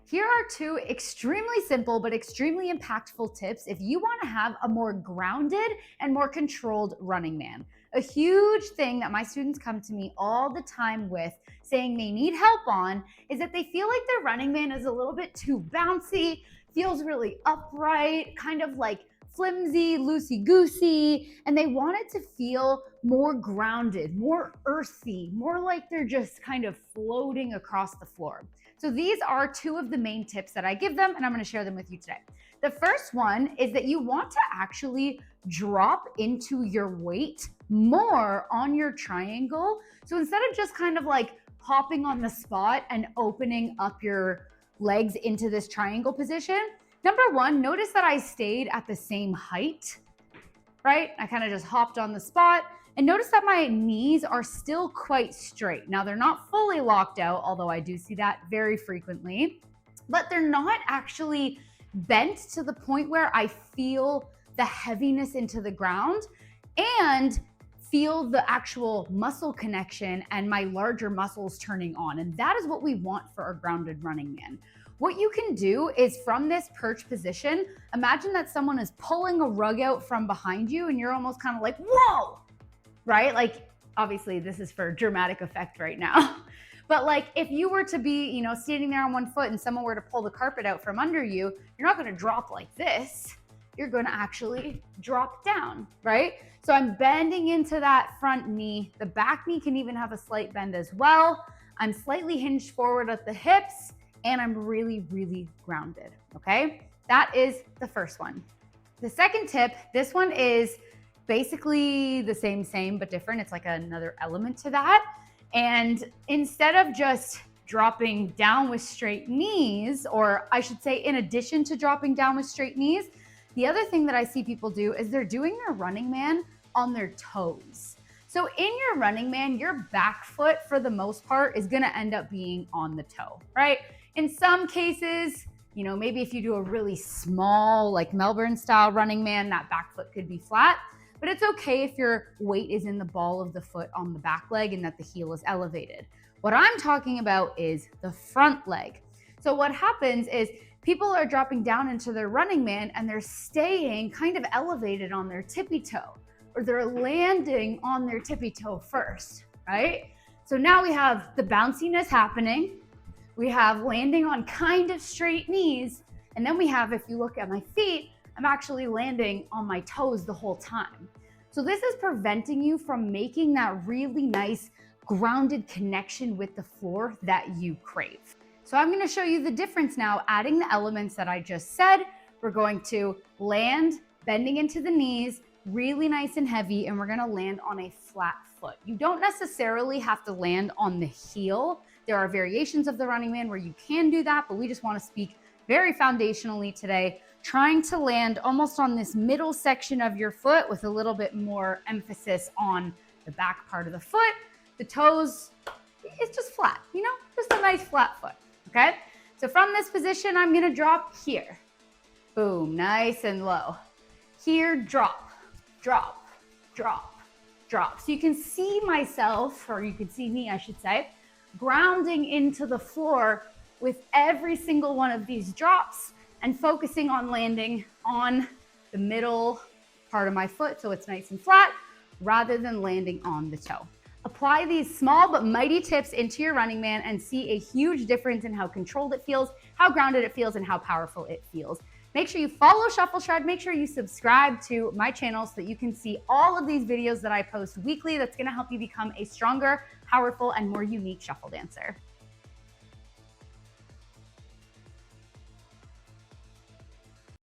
Here are two extremely simple but extremely impactful tips if you want to have a more grounded and more controlled running man. A huge thing that my students come to me all the time with saying they need help on is that they feel like their running man is a little bit too bouncy, feels really upright, kind of like flimsy, loosey-goosey, and they want it to feel more grounded, more earthy, more like they're just kind of floating across the floor. So these are two of the main tips that I give them, and I'm going to share them with you today. The first one is that you want to actually drop into your weight more on your triangle. So instead of just kind of like hopping on the spot and opening up your legs into this triangle position, number one, notice that I stayed at the same height, right? I kind of just hopped on the spot. And notice that my knees are still quite straight. Now, they're not fully locked out, although I do see that very frequently, but they're not actually bent to the point where I feel the heaviness into the ground and feel the actual muscle connection and my larger muscles turning on. And that is what we want for a grounded running man. What you can do is from this perch position, imagine that someone is pulling a rug out from behind you and you're almost kind of like, whoa, right? Like, obviously this is for dramatic effect right now. But like if you were to be, standing there on one foot and someone were to pull the carpet out from under you, you're not going to drop like this. You're going to actually drop down, right? So I'm bending into that front knee. The back knee can even have a slight bend as well. I'm slightly hinged forward at the hips and I'm really, really grounded, okay? That is the first one. The second tip, this one is basically the same, but different. It's like another element to that. And instead of just dropping down with straight knees, or I should say in addition to dropping down with straight knees, the other thing that I see people do is they're doing their running man on their toes. So in your running man, your back foot for the most part is gonna end up being on the toe, right? In some cases, maybe if you do a really small, like Melbourne style running man, that back foot could be flat. But it's okay if your weight is in the ball of the foot on the back leg and that the heel is elevated. What I'm talking about is the front leg. So what happens is people are dropping down into their running man and they're staying kind of elevated on their tippy toe, or they're landing on their tippy toe first, right? So now we have the bounciness happening. We have landing on kind of straight knees. And then we have, if you look at my feet, I'm actually landing on my toes the whole time. So this is preventing you from making that really nice grounded connection with the floor that you crave. So I'm gonna show you the difference now, adding the elements that I just said. We're going to land, bending into the knees, really nice and heavy, and we're gonna land on a flat foot. You don't necessarily have to land on the heel. There are variations of the running man where you can do that, but we just wanna speak very foundationally today, trying to land almost on this middle section of your foot with a little bit more emphasis on the back part of the foot. The toes, it's just flat, just a nice flat foot, okay? So from this position, I'm gonna drop here. Boom, nice and low. Here, drop, drop, drop, drop. So you can see myself, or you can see me, I should say, grounding into the floor with every single one of these drops and focusing on landing on the middle part of my foot so it's nice and flat rather than landing on the toe. Apply these small but mighty tips into your running man and see a huge difference in how controlled it feels, how grounded it feels, and how powerful it feels. Make sure you follow Shuffle Shred. Make sure you subscribe to my channel so that you can see all of these videos that I post weekly that's gonna help you become a stronger, powerful, and more unique shuffle dancer.